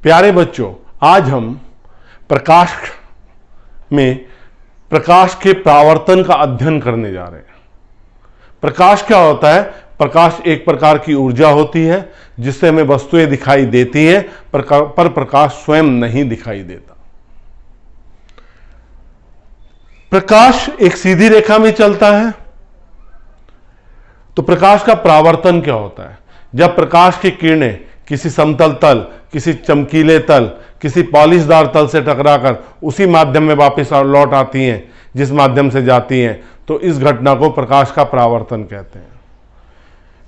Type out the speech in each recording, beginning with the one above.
प्यारे बच्चों, आज हम प्रकाश में प्रकाश के परावर्तन का अध्ययन करने जा रहे हैं। प्रकाश क्या होता है? प्रकाश एक प्रकार की ऊर्जा होती है जिससे हमें वस्तुएं दिखाई देती हैं, पर प्रकाश स्वयं नहीं दिखाई देता। प्रकाश एक सीधी रेखा में चलता है। तो प्रकाश का परावर्तन क्या होता है? जब प्रकाश की किरणें किसी समतल तल, किसी चमकीले तल, किसी पॉलिशदार तल से टकराकर उसी माध्यम में वापस लौट आती हैं जिस माध्यम से जाती हैं, तो इस घटना को प्रकाश का परावर्तन कहते हैं।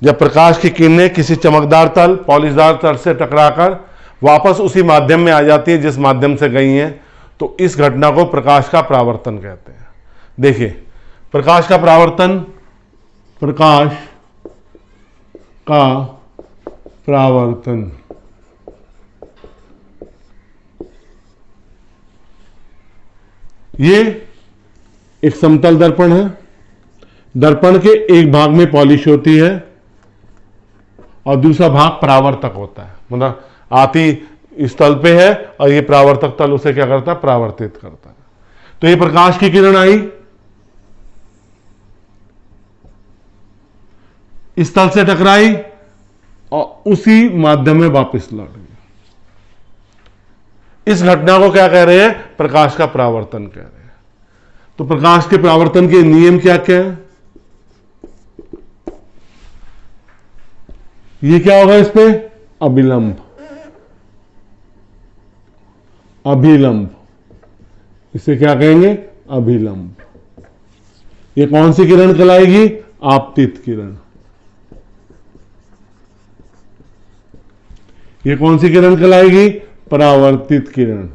जब प्रकाश की किरणें किसी चमकदार तल, पॉलिशदार तल से टकराकर वापस उसी माध्यम में आ जाती है जिस माध्यम से गई हैं, तो इस घटना को प्रकाश का परावर्तन कहते हैं। देखिए, प्रकाश का परावर्तन, प्रकाश का परावर्तन ये एक समतल दर्पण है। दर्पण के एक भाग में पॉलिश होती है और दूसरा भाग परावर्तक होता है। मतलब आती इस तल पे है और ये परावर्तक तल उसे क्या करता है? परावर्तित करता है। तो ये प्रकाश की किरण आई, इस तल से टकराई और उसी माध्यम में वापस लौट गई। इस घटना को क्या कह रहे हैं? प्रकाश का परावर्तन कह रहे हैं। तो प्रकाश के परावर्तन के नियम क्या क्या है? ये क्या होगा इस पे? अभिलंब। अभिलंब, इसे क्या कहेंगे? अभिलंब। ये कौन सी किरण कहलाएगी? आपतित किरण। ये कौन सी किरण कहलाएगी? परावर्तित किरण।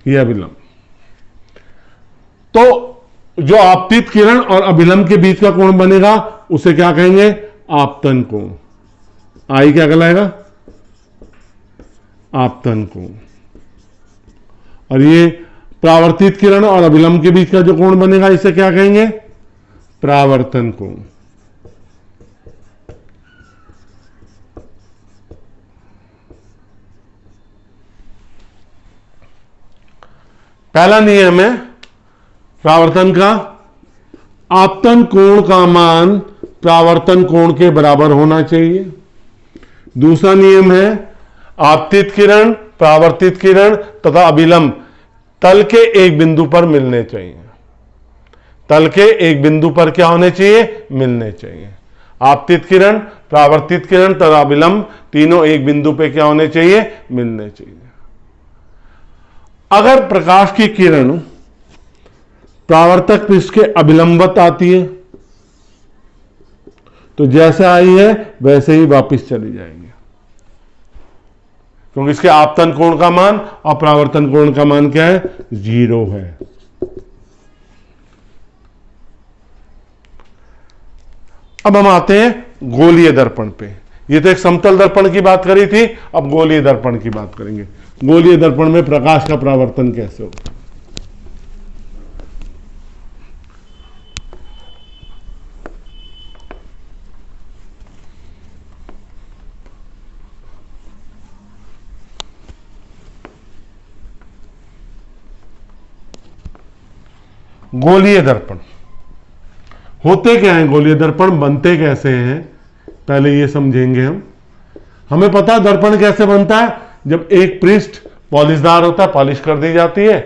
यह अभिलंब। तो जो आपतित किरण और अभिलंब के बीच का कोण बनेगा उसे क्या कहेंगे? आपतन कोण। आई क्या कहलाएगा? आपतन कोण। और ये परावर्तित किरण और अभिलंब के बीच का जो कोण बनेगा इसे क्या कहेंगे? परावर्तन कोण। पहला नियम है परावर्तन का, आपतन कोण का मान परावर्तन कोण के बराबर होना चाहिए। दूसरा नियम है आपतित किरण, परावर्तित किरण तथा अभिलंब तल के एक बिंदु पर मिलने चाहिए। तल के एक बिंदु पर क्या होने चाहिए? मिलने चाहिए। आपतित किरण, परावर्तित किरण तथा अभिलंब तीनों एक बिंदु पे क्या होने चाहिए? मिलने चाहिए। अगर प्रकाश की किरण परावर्तक पृष्ठ के अभिलंबवत आती है तो जैसे आई है वैसे ही वापस चली जाएंगे, क्योंकि इसके आपतन कोण का मान और परावर्तन कोण का मान क्या है? 0 है। अब हम आते हैं गोलीय दर्पण पे। ये तो एक समतल दर्पण की बात करी थी, अब गोलीय दर्पण की बात करेंगे। गोलीय दर्पण में प्रकाश का परावर्तन कैसे होगा? गोलीय दर्पण होते क्या है? गोलीय दर्पण बनते कैसे हैं पहले ये समझेंगे हम। हमें पता है दर्पण कैसे बनता है। जब एक पृष्ठ पॉलिशदार होता है, पॉलिश कर दी जाती है,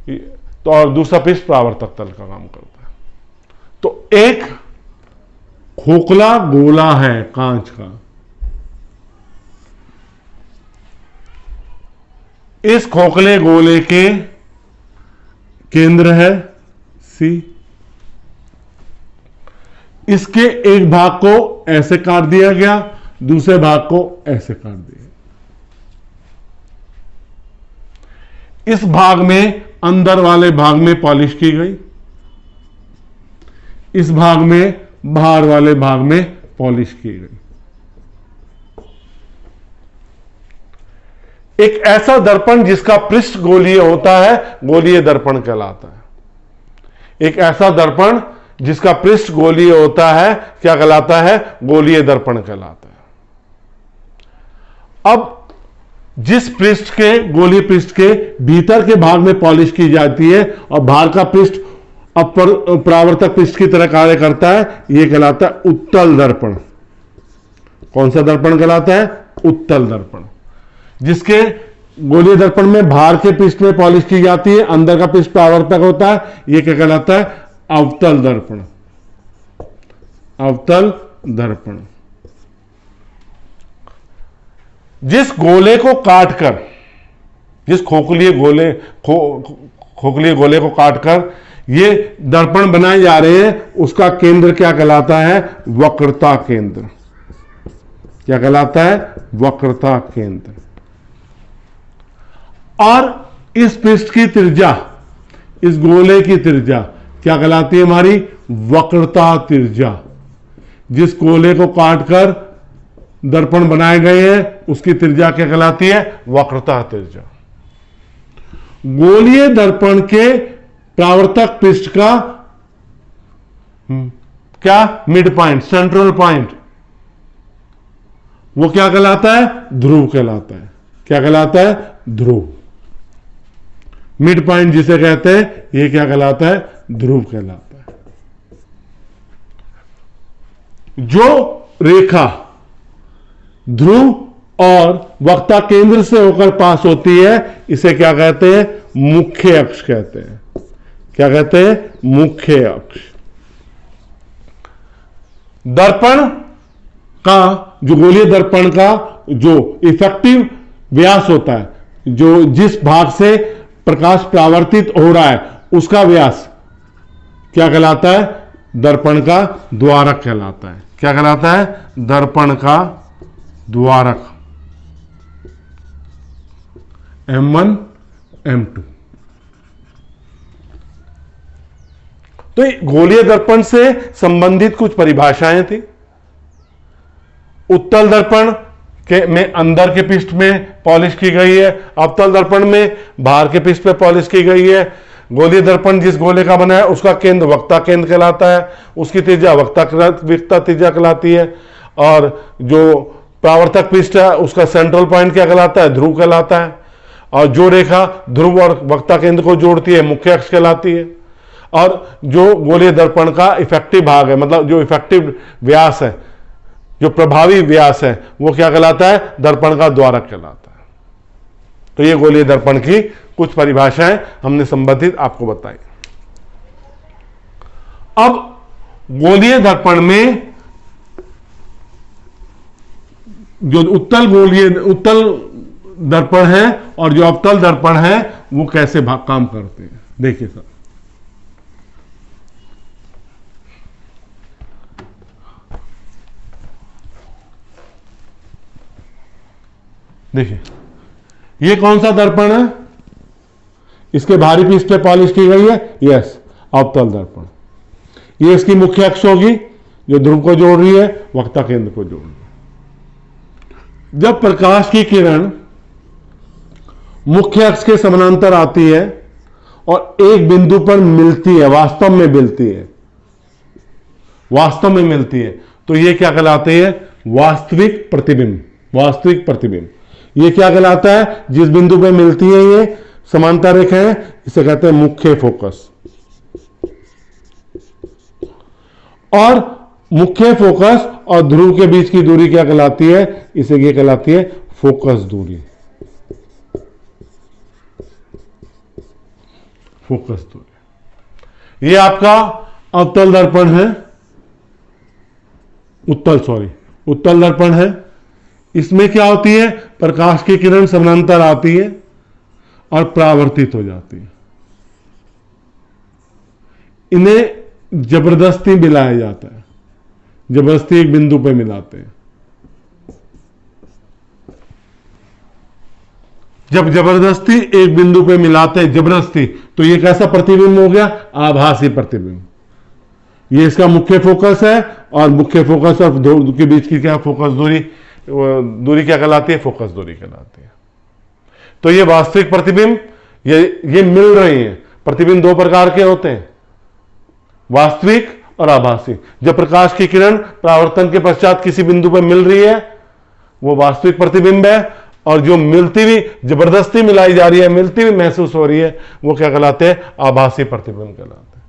तो और दूसरा पृष्ठ परावर्तक तल का काम करता है। तो एक खोखला गोला है कांच का, इस खोखले गोले के केंद्र है C। इसके एक भाग को ऐसे काट दिया गया, दूसरे भाग को ऐसे काट दिया। इस भाग में, अंदर वाले भाग में पॉलिश की गई, इस भाग में, बाहर वाले भाग में पॉलिश की गई। एक ऐसा दर्पण जिसका पृष्ठ गोलीय होता है गोलीय दर्पण कहलाता है। एक ऐसा दर्पण जिसका पृष्ठ गोलीय होता है क्या कहलाता है? गोलीय दर्पण कहलाता है। अब जिस पृष्ठ के गोलीय पृष्ठ के भीतर के भाग में पॉलिश की जाती है और बाहर का पृष्ठ परावर्तक पृष्ठ की तरह कार्य करता है, यह कहलाता है उत्तल दर्पण। कौन सा दर्पण कहलाता है? उत्तल दर्पण। जिसके गोलीय दर्पण में बाहर के पृष्ठ में पॉलिश की जाती है, अंदर का पृष्ठ परावर्तक होता है, यह क्या कहलाता है? अवतल दर्पण। अवतल दर्पण। जिस गोले को काटकर, जिस खोखली गोले को काटकर ये दर्पण बनाए जा रहे हैं, उसका केंद्र क्या कहलाता है? वक्रता केंद्र। क्या कहलाता है? वक्रता केंद्र। और इस पृष्ठ की त्रिज्या, इस गोले की त्रिज्या क्या कहलाती है? हमारी वक्रता त्रिज्या। जिस गोले को काटकर दर्पण बनाए गए हैं उसकी त्रिज्या क्या कहलाती है? वक्रता त्रिज्या। गोलीय दर्पण के परावर्तक पृष्ठ का क्या? मिड पॉइंट, सेंट्रल पॉइंट, वो क्या कहलाता है? ध्रुव कहलाता है। क्या कहलाता है? ध्रुव। मिड पॉइंट जिसे कहते हैं, ये क्या कहलाता है? ध्रुव कहलाता है। जो रेखा ध्रुव और वक्ता केंद्र से होकर पास होती है, इसे क्या कहते हैं? मुख्य अक्ष कहते हैं। क्या कहते हैं? मुख्य अक्ष। दर्पण का, जो गोलीय दर्पण का जो इफेक्टिव व्यास होता है, जो जिस भाग से प्रकाश परावर्तित हो रहा है उसका व्यास क्या कहलाता है? दर्पण का द्वारक कहलाता है। क्या कहलाता है? दर्पण का द्वारक। M1 M2। तो गोलीय दर्पण से संबंधित कुछ परिभाषाएं थी। उत्तल दर्पण के में अंदर के पृष्ठ में पॉलिश की गई है, अवतल दर्पण में बाहर के पृष्ठ पे पॉलिश की गई है। गोलीय दर्पण जिस गोले का बना है उसका केंद्र वक्ता केंद्र कहलाता है, उसकी त्रिज्या वक्ता त्रिज्या कहलाती है। और जो परावर्तक पृष्ठ है उसका सेंट्रल पॉइंट क्या कहलाता है? ध्रुव कहलाता है। और जो रेखा ध्रुव और वक्ता केंद्र को जोड़ती है मुख्य अक्ष कहलाती है। और जो गोलीय दर्पण का इफेक्टिव भाग है, मतलब जो इफेक्टिव व्यास है, जो प्रभावी व्यास है, वो क्या कहलाता है? दर्पण का द्वारक कहलाता है। तो ये गोलीय दर्पण की कुछ परिभाषाएं हमने संबंधित आपको बताई। अब गोलीय दर्पण में जो उत्तल दर्पण है और जो अवतल दर्पण है वो कैसे काम करते हैं, देखिए सर। देखिए, ये कौन सा दर्पण है? इसके बाहरी पृष्ठ पे पॉलिश की गई है, यस, अवतल दर्पण। ये इसकी मुख्य अक्ष होगी जो ध्रुव को जोड़ रही है, वक्ता केंद्र को जोड़ रही है। जब प्रकाश की किरण मुख्य अक्ष के समानांतर आती है और एक बिंदु पर मिलती है, वास्तव में मिलती है, वास्तव में मिलती है, तो ये क्या कहलाते हैं? वास्तविक प्रतिबिंब। वास्तविक प्रतिबिंब ये क्या कहलाता है? जिस बिंदु पे मिलती है ये समांतर रेखाएं, इसे कहते हैं मुख्य फोकस। और मुख्य फोकस और ध्रुव के बीच की दूरी क्या कहलाती है? इसे ये कहलाती है फोकस दूरी। फोकस दूरी। ये आपका अवतल दर्पण है, उत्तल दर्पण है। इसमें क्या होती है? प्रकाश की किरण समानांतर आती है और परावर्तित हो जाती है। इन्हें जबरदस्ती मिलाया जाता है, जबरदस्ती एक बिंदु पे मिलाते हैं। जब जबरदस्ती एक बिंदु पे मिलाते हैं, जबरदस्ती, तो ये कैसा प्रतिबिंब हो गया? आभासी प्रतिबिंब। ये इसका मुख्य फोकस है और मुख्य फोकस और ध्रुव के बीच की क्या फोकस दूरी क्या कहलाती है? फोकस दूरी कहलाती है। तो ये वास्तविक प्रतिबिंब, ये मिल रही हैं। प्रतिबिंब दो प्रकार के होते हैं, वास्तविक और आभासी। जब प्रकाश की किरण परावर्तन के पश्चात किसी बिंदु पर मिल रही है वो वास्तविक प्रतिबिंब है, और जो मिलती हुई जबरदस्ती मिलाई जा रही है, मिलती हुई महसूस हो रही है, वो क्या कहलाते हैं? आभासी प्रतिबिंब कहलाते हैं।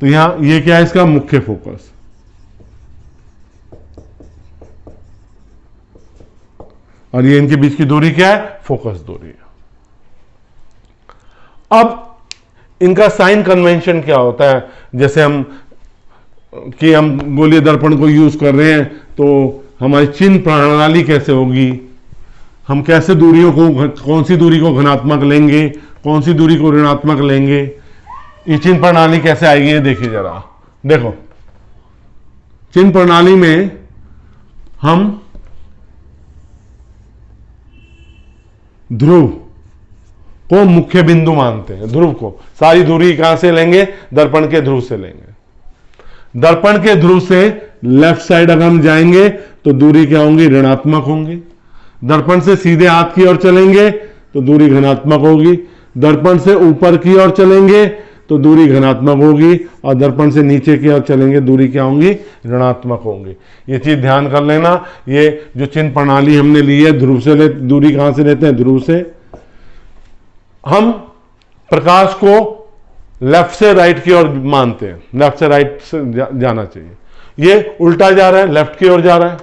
तो यहां ये क्या है? इसका मुख्य फोकस। और ये इनके बीच की दूरी क्या है? फोकस दूरी है। अब इनका साइन कन्वेंशन क्या होता है? जैसे हम गोलीय दर्पण को यूज कर रहे हैं तो हमारी चिन्ह प्रणाली कैसे होगी, हम कैसे दूरियों को, कौन सी दूरी को धनात्मक लेंगे, कौन सी दूरी को ऋणात्मक लेंगे, ये चिन्ह प्रणाली कैसे आएगी? ये देखिए जरा, देखो चिन्ह प्रणाली में हम ध्रुव को मुख्य बिंदु मानते हैं। ध्रुव को सारी दूरी कहां से लेंगे? दर्पण के ध्रुव से लेंगे। दर्पण के ध्रुव से लेफ्ट साइड अगर हम जाएंगे तो दूरी क्या होंगी? ऋणात्मक होंगी। दर्पण से सीधे हाथ की ओर चलेंगे तो दूरी धनात्मक होगी। दर्पण से ऊपर की ओर चलेंगे तो दूरी धनात्मक होगी, और दर्पण से नीचे की ओर चलेंगे दूरी क्या होंगी? ऋणात्मक होंगी। ये चीज ध्यान कर लेना। ये जो चिन्ह प्रणाली हमने ली है, ध्रुव से दूरी कहां से लेते हैं? ध्रुव से। हम प्रकाश को लेफ्ट से राइट की ओर मानते हैं, लेफ्ट से राइट से जाना चाहिए। ये उल्टा जा रहा है, लेफ्ट की ओर जा रहा है,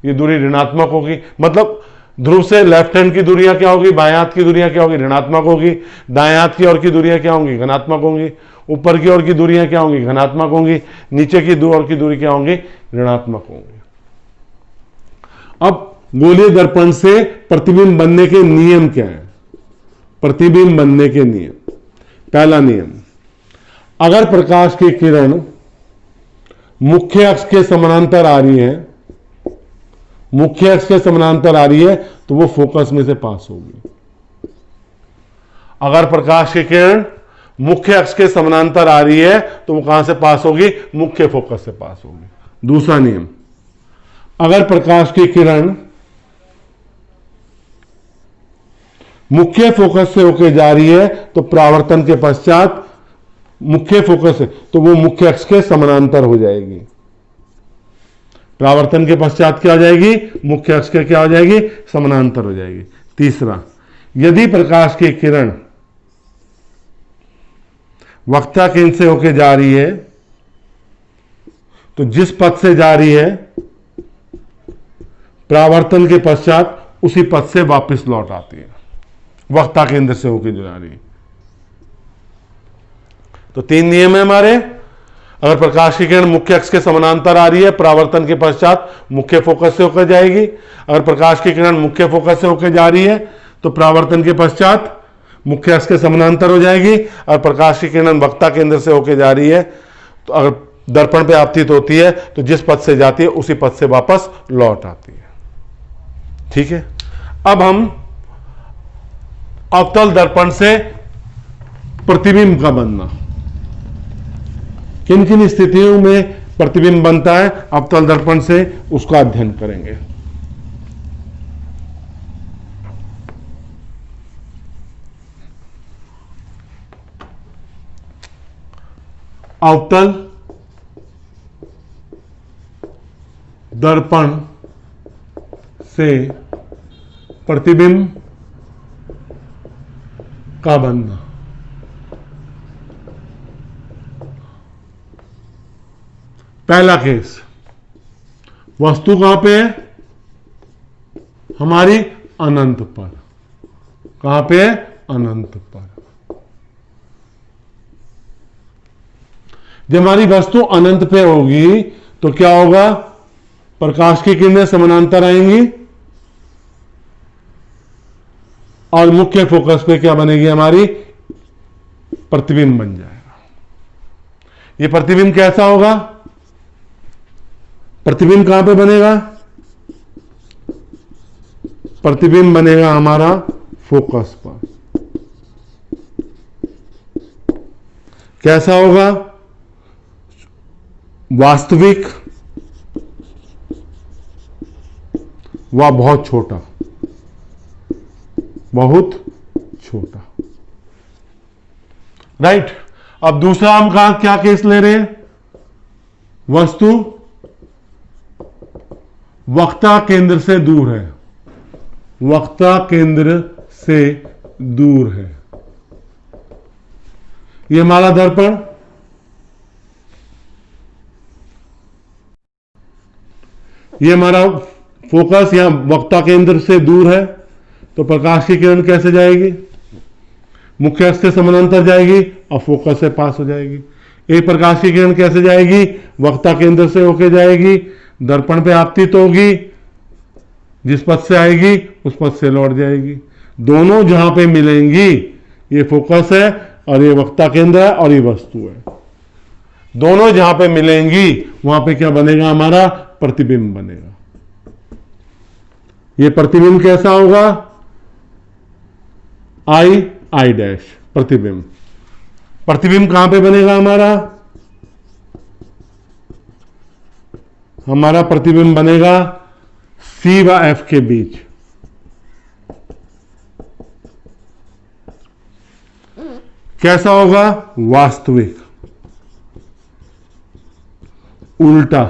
ये दूरी ऋणात्मक होगी। मतलब ध्रुव से लेफ्ट हैंड की दूरियां क्या होगी? बाएं हाथ की दूरियां क्या होगी? ऋणात्मक होगी। दाएं हाथ की ओर की दूरियां क्या होंगी? धनात्मक होंगी। ऊपर की ओर की दूरियां क्या होंगी? धनात्मक होंगी। नीचे की ओर की दूरी क्या होंगी? ऋणात्मक होंगी। अब गोलीय दर्पण से प्रतिबिंब बनने के नियम क्या है? प्रतिबिंब बनने के नियम, पहला नियम, अगर प्रकाश की किरण मुख्य अक्ष के समानांतर आ रही है, मुख्य अक्ष के समानांतर आ रही है, तो वो फोकस में से पास होगी। अगर प्रकाश की किरण मुख्य अक्ष के समानांतर आ रही है तो वो कहां से पास होगी? मुख्य फोकस से पास होगी। दूसरा नियम, अगर प्रकाश की किरण मुख्य फोकस से होकर जा रही है तो परावर्तन के पश्चात मुख्य फोकस है तो वो मुख्य अक्ष के समानांतर हो जाएगी। परावर्तन के पश्चात क्या हो जाएगी? मुख्य अक्ष के क्या हो जाएगी? समानांतर हो जाएगी। तीसरा, यदि प्रकाश की किरण वक्ता केंद्र से होकर जा रही है तो जिस पथ से जा रही है परावर्तन के पश्चात उसी पथ से वापस लौट आती है, वक्ता केंद्र से होकर जा रही है। तो तीन नियम है हमारे। अगर प्रकाश की किरण मुख्य अक्ष के समानांतर आ रही है, परावर्तन के पश्चात मुख्य फोकस से होकर जाएगी। अगर प्रकाश की किरण मुख्य फोकस से होकर जा रही है तो परावर्तन के पश्चात मुख्य अक्ष के समानांतर हो जाएगी। और प्रकाश की किरण वक्ता केंद्र से होकर जा रही है तो अगर दर्पण पे आपतित होती है तो जिस पथ से जाती है उसी पथ से वापस लौट आती है। ठीक है। अब हम अवतल दर्पण से प्रतिबिंब का बनना, किन किन स्थितियों में प्रतिबिंब बनता है अवतल दर्पण से, उसका अध्ययन करेंगे। अवतल दर्पण से प्रतिबिंब का बनना। पहला केस, वस्तु कहां पे है? हमारी अनंत पर। कहां पे है? अनंत पर। जब हमारी वस्तु अनंत पे होगी तो क्या होगा? प्रकाश की किरणें समानांतर आएंगी और मुख्य फोकस पे क्या बनेगी? हमारी प्रतिबिंब बन जाएगा। ये प्रतिबिंब कैसा होगा? प्रतिबिंब कहां पे बनेगा? प्रतिबिंब बनेगा हमारा फोकस पर। कैसा होगा? वास्तविक व बहुत छोटा, बहुत छोटा। राइट। अब दूसरा हम क्या केस ले रहे हैं? वस्तु वक्ता केंद्र से दूर है, वक्ता केंद्र से दूर है। ये हमारा दर्पण, ये हमारा फोकस या वक्ता केंद्र से दूर है, तो प्रकाश की किरण कैसे जाएगी? मुख्य अक्ष के समानांतर जाएगी और फोकस से पास हो जाएगी। एक प्रकाश की किरण कैसे जाएगी? वक्ता केंद्र से होके जाएगी, दर्पण पे आपतित होगी, जिस पथ से आएगी उस पथ से लौट जाएगी। दोनों जहां पे मिलेंगी, ये फोकस है और ये वक्ता केंद्र है और ये वस्तु है, दोनों जहां पे मिलेंगी वहां पे क्या बनेगा? हमारा प्रतिबिंब बनेगा। ये प्रतिबिंब कैसा होगा? आई डैश प्रतिबिंब। प्रतिबिंब कहां पे बनेगा हमारा? हमारा प्रतिबिंब बनेगा सी व एफ के बीच। कैसा होगा? वास्तविक, उल्टा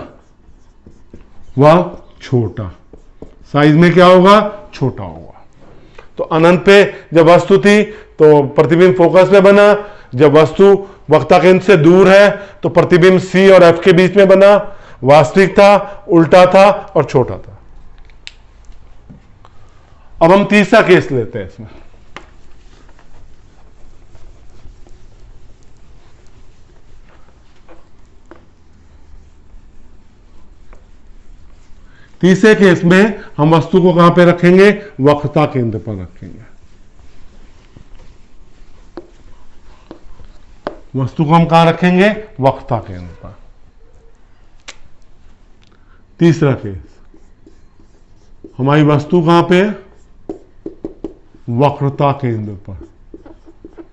व छोटा। साइज में क्या होगा? छोटा होगा। तो अनंत पे जब वस्तु थी तो प्रतिबिंब फोकस में बना, जब वस्तु वक्ता केंद्र से दूर है तो प्रतिबिंब सी और एफ के बीच में बना, वास्तविक था, उल्टा था और छोटा था। अब हम तीसरा केस लेते हैं इसमें। तीसरे केस में हम वस्तु को कहां पे रखेंगे? वक्ता केंद्र पर रखेंगे। वस्तु को हम कहां रखेंगे? वक्ता केंद्र पर। तीसरा केस, हमारी वस्तु कहां पे? वक्रता केंद्र पर,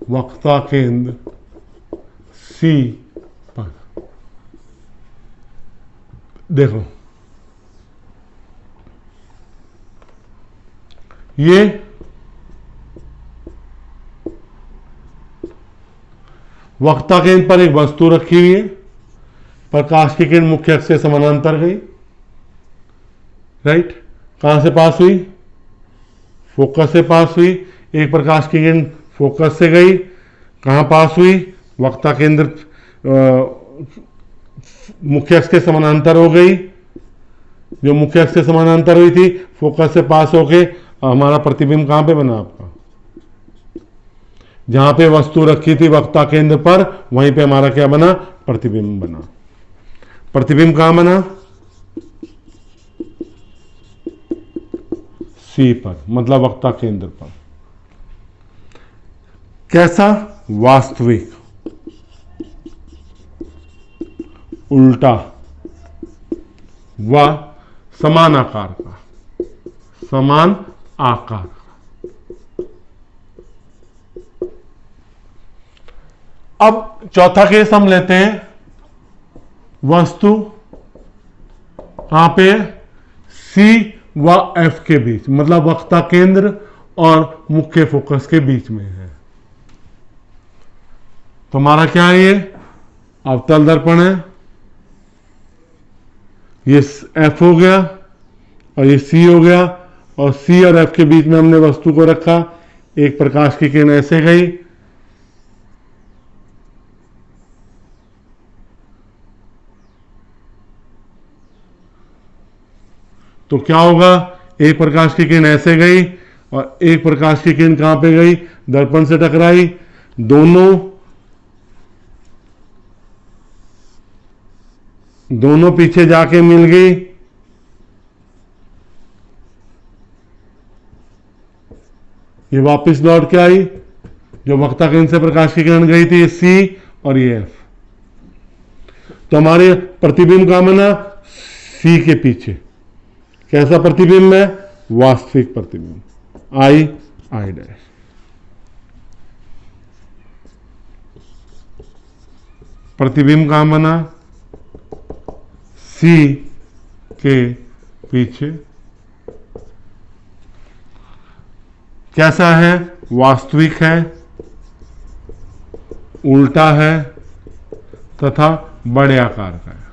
वक्ता केंद्र सी पर। देखो ये वक्ता केंद्र पर एक वस्तु रखी हुई है, प्रकाश की किरण मुख्य अक्ष से समानांतर गई। राइट। कहां से पास हुई? फोकस से पास हुई। एक प्रकाश की किरण फोकस से गई, कहां पास हुई? वक्ता केंद्र मुख्य अक्ष के समानांतर हो गई। जो मुख्य अक्ष से समानांतर हुई थी, फोकस से पास होके हमारा प्रतिबिंब कहां पे बना? आपका जहां पे वस्तु रखी थी वक्ता केंद्र पर, वहीं पे हमारा क्या बना? प्रतिबिंब बना। प्रतिबिंब कहां बना? सी पर, मतलब वक्ता केंद्र पर। कैसा? वास्तविक, उल्टा व समान आकार का, समान आकार। अब चौथा केस हम लेते हैं, वस्तु कहां पे? सी व एफ के बीच, मतलब वक्ता केंद्र और मुख्य फोकस के बीच में है। तो हमारा क्या है? ये अवतल दर्पण है, ये एफ हो गया और ये सी हो गया, और सी और एफ के बीच में हमने वस्तु को रखा। एक प्रकाश की किरण ऐसे गई, तो क्या होगा? एक प्रकाश की किरण ऐसे गई और एक प्रकाश की किरण कहां पे गई? दर्पण से टकराई। दोनों पीछे जाके मिल गई। ये वापस लौट के आई। जो वक्ता केंद्र से प्रकाश की किरण गई थी, ये सी और ये एफ। तो हमारे प्रतिबिंब कहां बना? सी के पीछे। कैसा प्रतिबिंब है? वास्तविक प्रतिबिंब, आई डैश। प्रतिबिंब कहां बना? सी के पीछे। कैसा है? वास्तविक है, उल्टा है तथा बड़े आकार का है,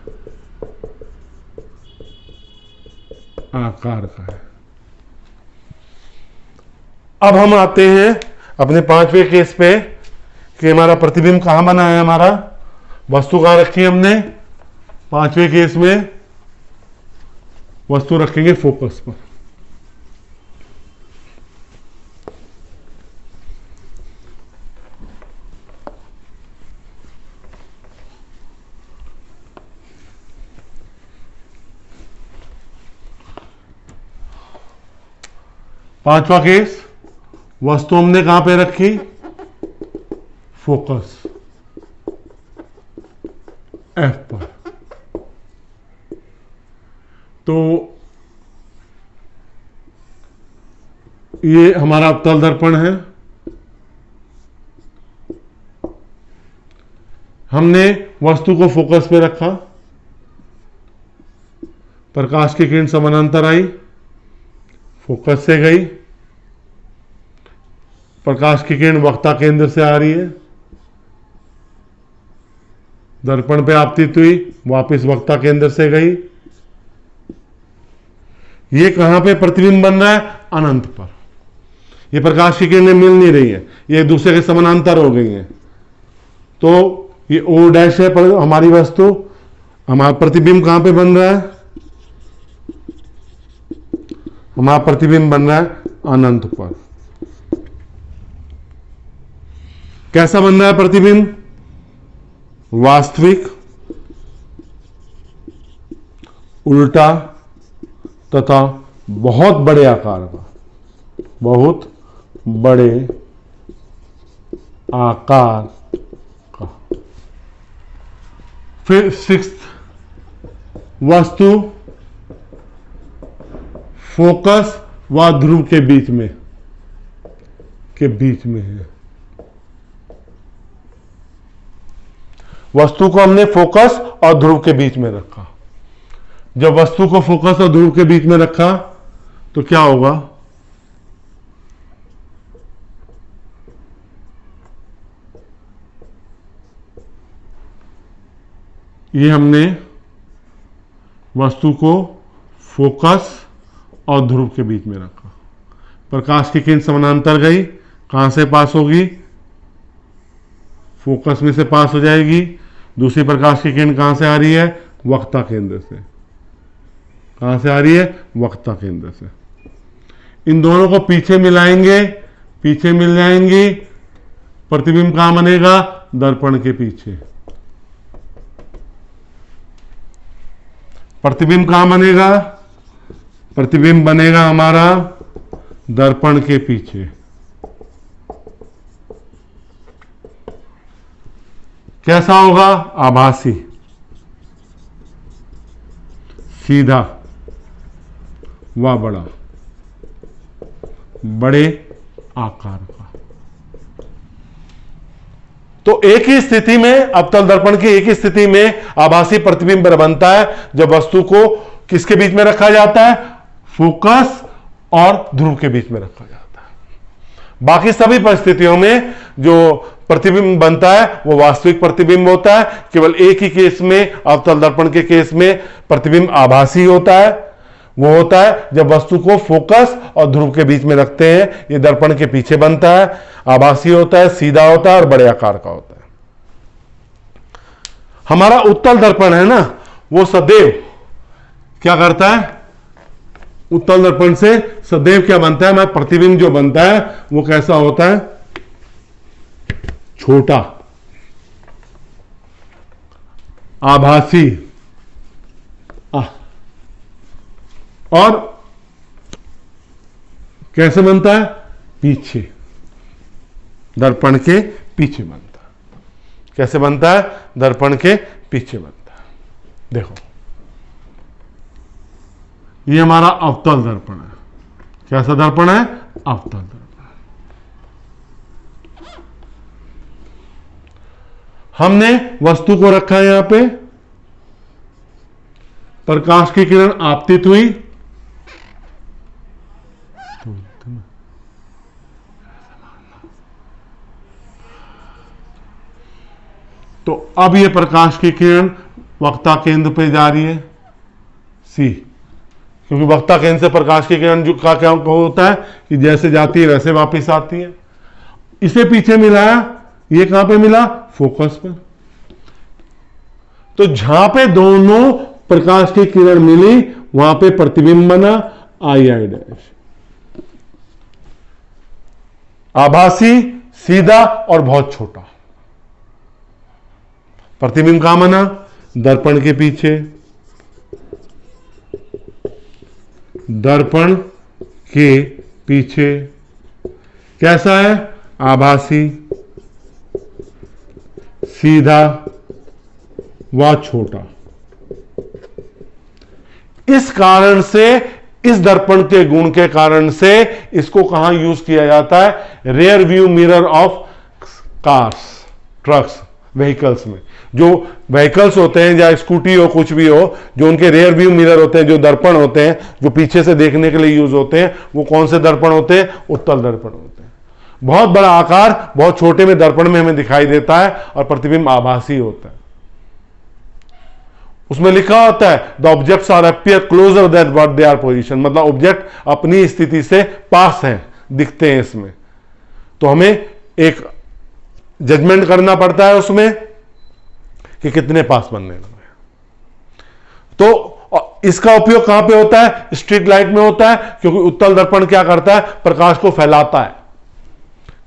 आकार का है। अब हम आते हैं अपने पांचवें केस पे कि हमारा प्रतिबिंब कहां बना है। हमारा वस्तु कहां रखी है हमने? पांचवें केस में वस्तु रखेंगे फोकस पर। पांचवा केस, वस्तु हमने कहां पे रखी? फोकस एफ पर। तो ये हमारा अवतल दर्पण है। हमने वस्तु को फोकस पे रखा, प्रकाश की किरण समानांतर आई, फोकस से गई, प्रकाश की किरण वक्ता केंद्र से आ रही है, दर्पण पे आपतित हुई, वापस वक्ता केंद्र से गई। ये कहां पे प्रतिबिंब बन रहा है? अनंत पर। ये प्रकाश की किरणें मिल नहीं रही है, ये एक दूसरे के समानांतर हो गई हैं। तो ये ओ डैश है पर हमारी वस्तु, हमारा प्रतिबिंब कहां पे बन रहा है? हमारा प्रतिबिंब बन रहा है अनंत पर। कैसा बन रहा है प्रतिबिंब? वास्तविक, उल्टा तथा बहुत बड़े आकार का, बहुत बड़े आकार का। फिर सिक्स्थ, वस्तु फोकस व ध्रुव के बीच में है। वस्तु को हमने फोकस और ध्रुव के बीच में रखा। जब वस्तु को फोकस और ध्रुव के बीच में रखा तो क्या होगा? ये हमने वस्तु को फोकस और ध्रुव के बीच में रखा। प्रकाश की किरण समानांतर गई, कहां से पास होगी? फोकस में से पास हो जाएगी। दूसरी प्रकाश की किरण कहां से आ रही है? वक्ता केंद्र से। कहां से आ रही है? वक्ता केंद्र से। इन दोनों को पीछे मिलाएंगे, पीछे मिल जाएंगी। प्रतिबिंब कहां बनेगा? दर्पण के पीछे। प्रतिबिंब कहां बनेगा? प्रतिबिंब बनेगा हमारा दर्पण के पीछे। कैसा होगा? आभासी, सीधा व बड़ा, बड़े आकार का। तो एक ही स्थिति में, अवतल दर्पण की एक ही स्थिति में आभासी प्रतिबिंब बनता है जब वस्तु को किसके बीच में रखा जाता है? फोकस और ध्रुव के बीच में रखा जाता है। बाकी सभी परिस्थितियों में जो प्रतिबिंब बनता है वो वास्तविक प्रतिबिंब होता है। केवल एक ही केस में, अवतल दर्पण के केस में, प्रतिबिंब आभासी होता है। वो होता है जब वस्तु को फोकस और ध्रुव के बीच में रखते हैं। ये दर्पण के पीछे बनता है, आभासी होता है, सीधा होता है और बड़े आकार का होता है। हमारा उत्तल दर्पण है ना, वो सदैव क्या करता है? उत्तल दर्पण से सदैव क्या बनता है? हमारा प्रतिबिंब जो बनता है वो कैसा होता है? छोटा, आभासी और कैसे बनता है? पीछे, दर्पण के पीछे बनता है। कैसे बनता है? दर्पण के पीछे बनता है। देखो, ये हमारा अवतल दर्पण है। कैसा दर्पण है? अवतल दर्पण। हमने वस्तु को रखा है यहां पे, प्रकाश की किरण आपतित हुई, तो अब ये प्रकाश की किरण वक्ता केंद्र पे जा रही है सी, क्योंकि वक्ता केंद्र से प्रकाश की किरण जो का क्या होता है कि जैसे जाती है वैसे वापस आती है। इसे पीछे मिलाया, ये कहां पे मिला? फोकस पर। तो जहां पे दोनों प्रकाश की किरण मिली वहां पे प्रतिबिंब बना आई आई डैश। आभासी, सीधा और बहुत छोटा। प्रतिबिंब कहां बना? दर्पण के पीछे। दर्पण के पीछे कैसा है? आभासी, सीधा व छोटा। इस कारण से, इस दर्पण के गुण के कारण से इसको कहां यूज किया जाता है? Rear view mirror of cars, trucks, vehicles में। जो व्हीकल्स होते हैं, या स्कूटी हो, कुछ भी हो, जो उनके रेयर व्यू मिरर होते हैं, जो दर्पण होते हैं, जो पीछे से देखने के लिए यूज होते हैं, वो कौन से दर्पण होते हैं? उत्तल दर्पण होते हैं। बहुत बड़ा आकार बहुत छोटे में दर्पण में हमें दिखाई देता है, और प्रतिबिंब आभासी होता है। उसमें लिखा होता है the objects are appear closer than what they are position, मतलब ऑब्जेक्ट अपनी स्थिति से पास हैं, दिखते हैं इसमें। तो हमें एक जजमेंट करना पड़ता है उसमें कि कितने पास बनने लगे। तो इसका उपयोग कहां पे होता है? स्ट्रीट लाइट में होता है, क्योंकि उत्तल दर्पण क्या करता है? प्रकाश को फैलाता है।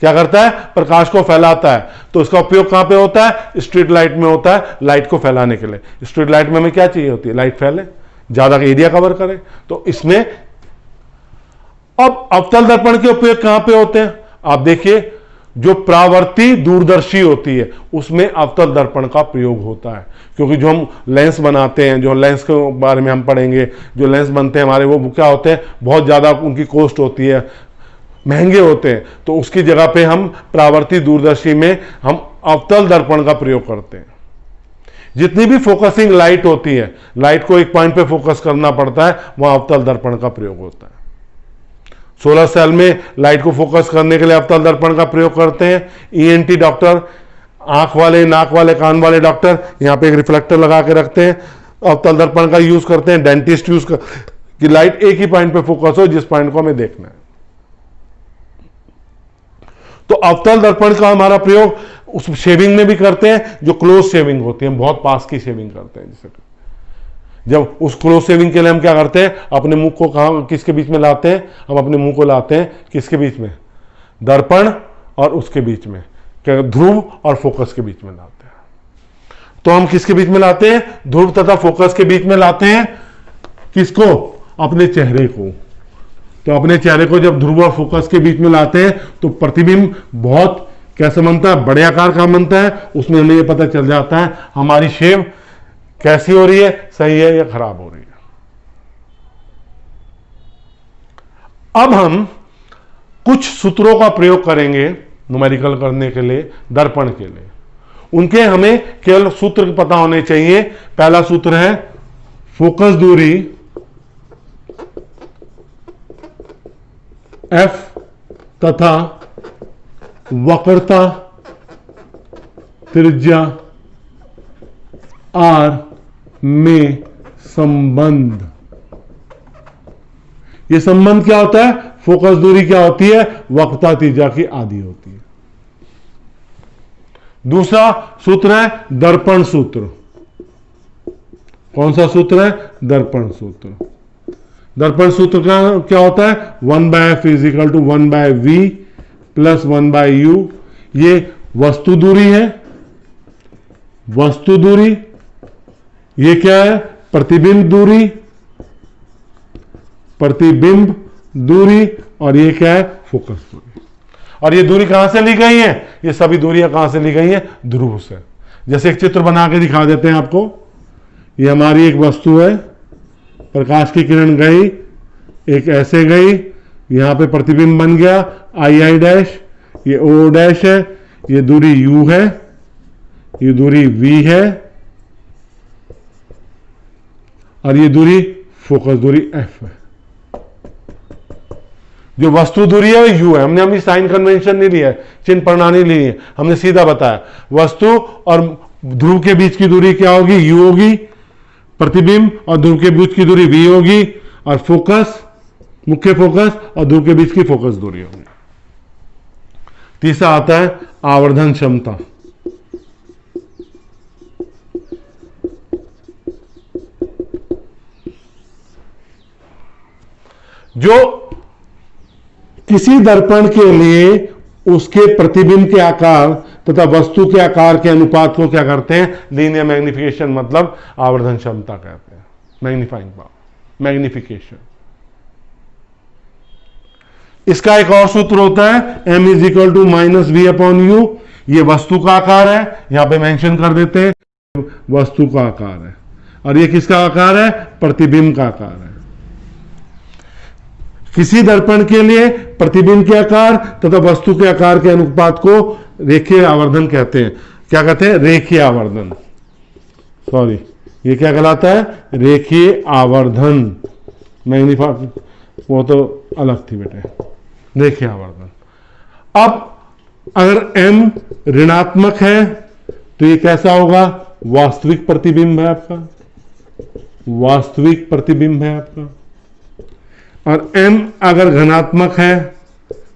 क्या करता है? प्रकाश को फैलाता है। तो इसका उपयोग कहां पे होता है? स्ट्रीट लाइट में होता है, लाइट को फैलाने के लिए। स्ट्रीट लाइट में हमें क्या चाहिए होती है? लाइट फैले, ज्यादा एरिया कवर करे। तो इसमें अब अवतल दर्पण के उपयोग कहां पे होते हैं? आप देखिए, जो प्रावर्ती दूरदर्शी होती है उसमें अवतल दर्पण का प्रयोग होता है, क्योंकि जो हम लेंस बनाते हैं, जो लेंस के बारे में हम पढ़ेंगे, जो लेंस बनते हैं हमारे, वो क्या होते हैं? बहुत ज्यादा उनकी कॉस्ट होती है, महंगे होते हैं। तो उसकी जगह पे हम प्रावर्ती दूरदर्शी में हम अवतल दर्पण का प्रयोग करते हैं। जितनी भी फोकसिंग लाइट होती है, लाइट को एक पॉइंट पे फोकस करना पड़ता है, वहां अवतल दर्पण का प्रयोग होता है। सोलर सेल में लाइट को फोकस करने के लिए अवतल दर्पण का प्रयोग करते हैं। ईएनटी डॉक्टर, आंख वाले, नाक वाले, कान वाले डॉक्टर यहां पे एक रिफ्लेक्टर लगा के रखते हैं, अवतल दर्पण का यूज करते हैं। डेंटिस्ट यूज कर कि लाइट एक ही पॉइंट पे फोकस हो, जिस पॉइंट को हमें देखना है। तो अवतल दर्पण का हमारा प्रयोग उस शेविंग में भी करते हैं, जो क्लोज शेविंग होती है, बहुत पास की शेविंग करते हैं। जैसे जब उस क्लोज शेविंग के लिए हम क्या करते हैं? अपने मुंह को कहां, किसके बीच में लाते हैं? हम अपने मुंह को लाते हैं किसके बीच में? दर्पण और उसके बीच में, क्या ध्रुव और फोकस के बीच में लाते हैं। तो हम किसके बीच में लाते हैं? ध्रुव तथा फोकस के बीच में लाते हैं। किसको? अपने चेहरे को। तो अपने चेहरे को जब ध्रुव और फोकस के बीच में लाते हैं तो प्रतिबिंब बहुत कैसे बनता है? बड़े आकार का बनता है। उसमें हमें यह पता चल जाता है हमारी शेव कैसी हो रही है, सही है या खराब हो रही है। अब हम कुछ सूत्रों का प्रयोग करेंगे न्यूमेरिकल करने के लिए, दर्पण के लिए। उनके हमें केवल सूत्र पता होने चाहिए। पहला सूत्र है फोकस दूरी F तथा वक्रता त्रिज्या R में संबंध। यह संबंध क्या होता है? फोकस दूरी क्या होती है? वक्रता त्रिज्या की आधी होती है। दूसरा सूत्र है दर्पण सूत्र। कौन सा सूत्र है? दर्पण सूत्र। दर्पण सूत्र का क्या होता है? 1/f is equal to 1/v plus 1/u। ये वस्तु दूरी है, वस्तु दूरी। ये क्या है? प्रतिबिंब दूरी, प्रतिबिंब दूरी। और ये क्या है? फोकस दूरी। और ये दूरी कहां से ली गई है? ये सभी दूरियां कहां से ली गई हैं? ध्रुव से। जैसे एक चित्र बना के दिखा देते हैं आपको। ये हमारी एक वस्तु है, प्रकाश की किरण गई, एक ऐसे गई, यहां पे प्रतिबिंब बन गया आई डैश, ये ओ डैश है, ये दूरी u है, ये दूरी v है, और ये दूरी फोकस दूरी f है। जो वस्तु दूरी है वो u है। हमने साइन कन्वेंशन नहीं लिया है, चिन्ह प्रणाली ली है, हमने सीधा बताया वस्तु और ध्रुव के बीच की दूरी क्या होगी, u होगी प्रतिबिंब, और ध्रुव के बीच की दूरी v होगी, और फोकस, मुख्य फोकस और ध्रुव के बीच की फोकस दूरी होगी। तीसरा आता है आवर्धन क्षमता। जो किसी दर्पण के लिए उसके प्रतिबिंब के आकार तथा वस्तु के आकार के अनुपात को क्या करते हैं, लीनियर मैग्निफिकेशन, मतलब आवर्धन क्षमता कहते हैं, मैग्नीफाइंग पावर, मैग्निफिकेशन। इसका एक और सूत्र होता है m is equal to minus V upon U. ये वस्तु का आकार है, यहां पे मेंशन कर देते हैं वस्तु का आकार है, और ये किसका आकार है, प्रतिबिंब का आकार है। किसी दर्पण के लिए प्रतिबिंब के आकार तथा वस्तु के आकार के अनुपात को रेखीय आवर्धन कहते हैं। क्या कहते हैं, रेखीय आवर्धन, सॉरी ये क्या कहलाता है, रेखीय आवर्धन। मैग्नीफाई वो तो अलग थी बेटे, रेखीय आवर्धन। अब अगर m ऋणात्मक है तो ये कैसा होगा, वास्तविक प्रतिबिंब है आपका, वास्तविक प्रतिबिंब है आपका। और m अगर धनात्मक है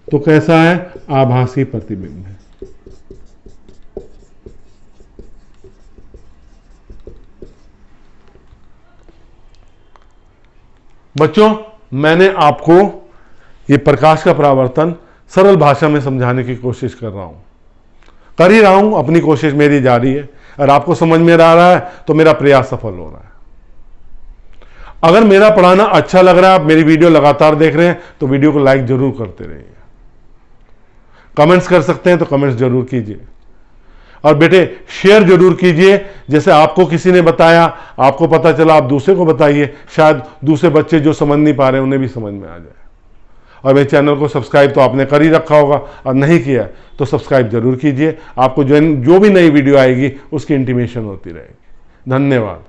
तो कैसा है, आभासी प्रतिबिंब है। बच्चों, मैंने आपको ये प्रकाश का परावर्तन सरल भाषा में समझाने की कोशिश कर रहा हूं, कर ही रहा हूं, अपनी कोशिश मेरी जारी है। और आपको समझ में आ रहा है तो मेरा प्रयास सफल हो रहा है। अगर मेरा पढ़ाना अच्छा लग रहा है, आप मेरी वीडियो लगातार देख रहे हैं, तो वीडियो को लाइक जरूर करते रहिए। कमेंट्स कर सकते हैं तो कमेंट्स जरूर कीजिए, और बेटे शेयर जरूर कीजिए। जैसे आपको किसी ने बताया, आपको पता चला, आप दूसरे को बताइए, शायद दूसरे बच्चे जो समझ नहीं पा रहे उन्हें भी समझ में आ जाए। और मेरे चैनल को सब्सक्राइब तो आपने कर ही रखा होगा, और नहीं किया तो सब्सक्राइब जरूर कीजिए। आपको जो भी नई वीडियो आएगी उसकी इंटीमेशन होती रहेगी। धन्यवाद।